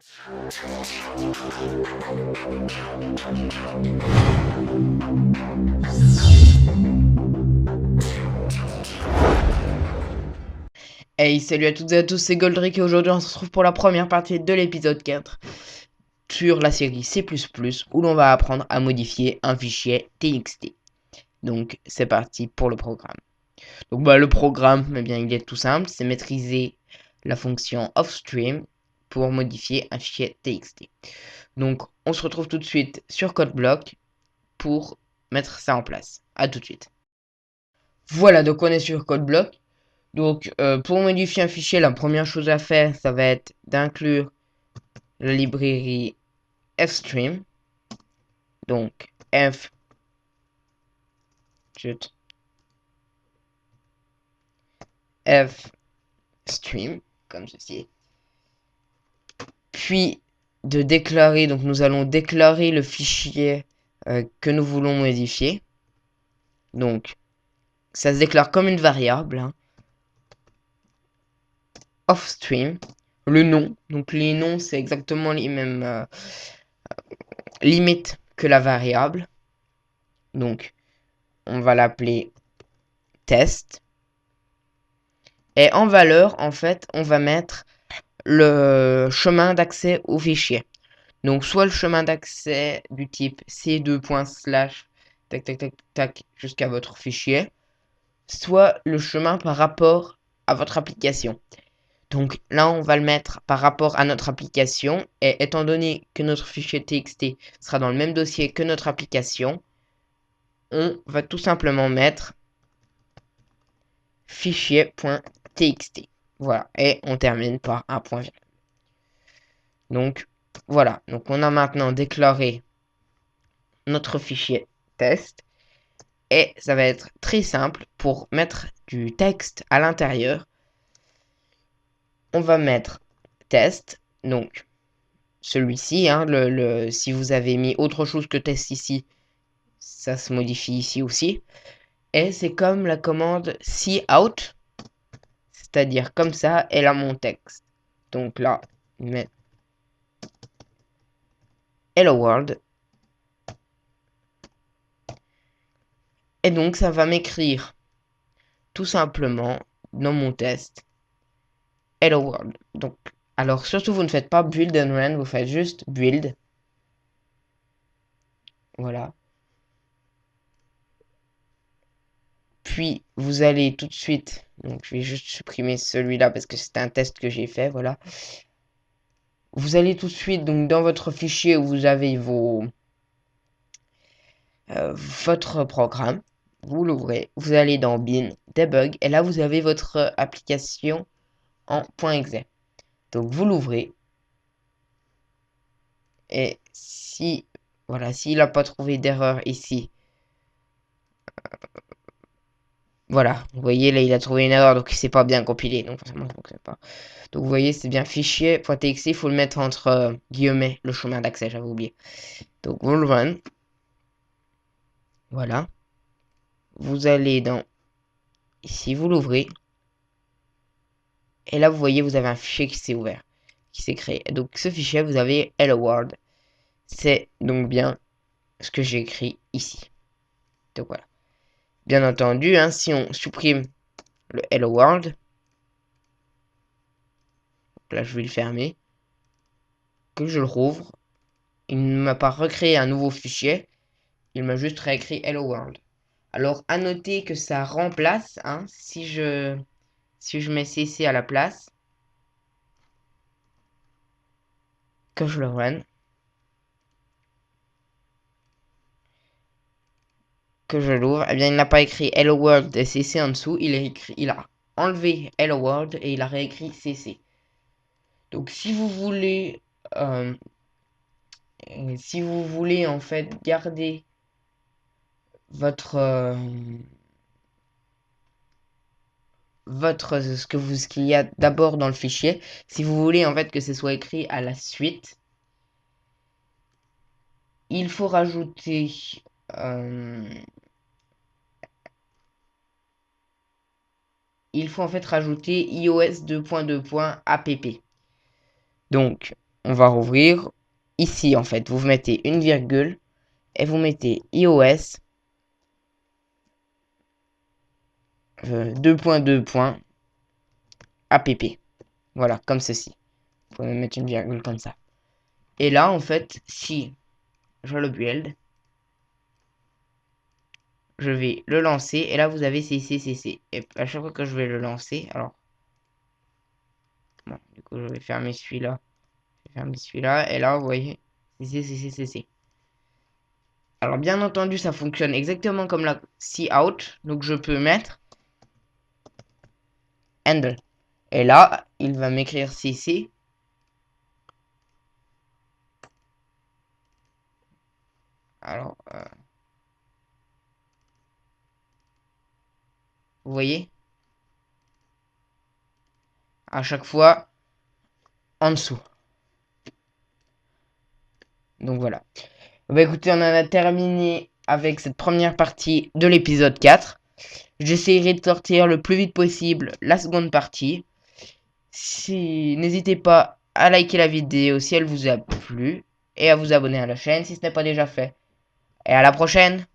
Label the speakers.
Speaker 1: Hey, salut à toutes et à tous, c'est Goldrick et aujourd'hui on se retrouve pour la première partie de l'épisode 4 sur la série C++ où l'on va apprendre à modifier un fichier TXT. Donc c'est parti pour le programme. Donc le programme, eh bien, il est tout simple, c'est maîtriser la fonction offstream pour modifier un fichier TXT. Donc on se retrouve tout de suite sur CodeBlock pour mettre ça en place. A tout de suite. Voilà, donc on est sur CodeBlock. Donc, pour modifier un fichier, la première chose à faire, ça va être d'inclure la librairie fstream. Donc, fstream, comme ceci. Puis, de déclarer, donc nous allons déclarer le fichier que nous voulons modifier. Donc, ça se déclare comme une variable. Hein. Offstream. Le nom. Donc, les noms, c'est exactement les mêmes limites que la variable. Donc, on va l'appeler test. Et en valeur, en fait, on va mettre le chemin d'accès au fichier. Donc, soit le chemin d'accès du type c2. Tac, tac, tac, tac, jusqu'à votre fichier, soit le chemin par rapport à votre application. Donc là, on va le mettre par rapport à notre application. Et étant donné que notre fichier TXT sera dans le même dossier que notre application, on va tout simplement mettre fichier.txt. Voilà, et on termine par un point virgule. Donc voilà, donc on a maintenant déclaré notre fichier test et ça va être très simple pour mettre du texte à l'intérieur. On va mettre test, donc celui-ci, hein, si vous avez mis autre chose que test ici, ça se modifie ici aussi. Et c'est comme la commande cout, c'est-à-dire comme ça, elle a mon texte. Donc là, met hello world. Et donc ça va m'écrire tout simplement dans mon test hello world. Donc, alors surtout vous ne faites pas build and run, vous faites juste build. Voilà. Puis vous allez tout de suite, donc je vais juste supprimer celui-là parce que c'est un test que j'ai fait, voilà. Vous allez tout de suite donc dans votre fichier où vous avez votre programme, vous l'ouvrez, vous allez dans bin, debug, et là vous avez votre application en .exe. Donc vous l'ouvrez, et si, voilà, s'il n'a pas trouvé d'erreur ici, voilà, vous voyez là il a trouvé une erreur, donc il s'est pas bien compilé, donc forcément ça fonctionne pas. Donc vous voyez c'est bien fichier.txt, il faut le mettre entre guillemets, le chemin d'accès, j'avais oublié. Donc vous le run, voilà, vous allez dans, ici vous l'ouvrez, et là vous voyez vous avez un fichier qui s'est ouvert, qui s'est créé. Et donc ce fichier vous avez hello world, c'est donc bien ce que j'ai écrit ici. Donc voilà. Bien entendu, hein, si on supprime le hello world, là je vais le fermer, que je le rouvre, il ne m'a pas recréé un nouveau fichier, il m'a juste réécrit hello world. Alors à noter que ça remplace, hein, si je mets cc à la place, que je le run, que je l'ouvre, eh bien il n'a pas écrit hello world et cc en dessous, il a enlevé hello world et il a réécrit cc. Donc si vous voulez en fait garder votre ce qu'il y a d'abord dans le fichier, si vous voulez en fait que ce soit écrit à la suite, il faut rajouter il faut en fait rajouter iOS 2.2.app. Donc on va rouvrir. Ici, en fait, vous mettez une virgule et vous mettez iOS 2.2.app. Voilà, comme ceci. Vous pouvez mettre une virgule comme ça. Et là, en fait, si je le build, je vais le lancer. Et là, vous avez CC. Et à chaque fois que je vais le lancer, alors... Bon, du coup, je vais fermer celui-là. Je vais fermer celui-là. Et là, vous voyez, CC. Alors, bien entendu, ça fonctionne exactement comme la cout. Donc, je peux mettre handle. Et là, il va m'écrire CC. Alors, vous voyez, à chaque fois, en dessous. Donc, voilà. Bah écoutez, on en a terminé avec cette première partie de l'épisode 4. J'essaierai de sortir le plus vite possible la seconde partie. Si n'hésitez pas à liker la vidéo si elle vous a plu et à vous abonner à la chaîne si ce n'est pas déjà fait. Et à la prochaine!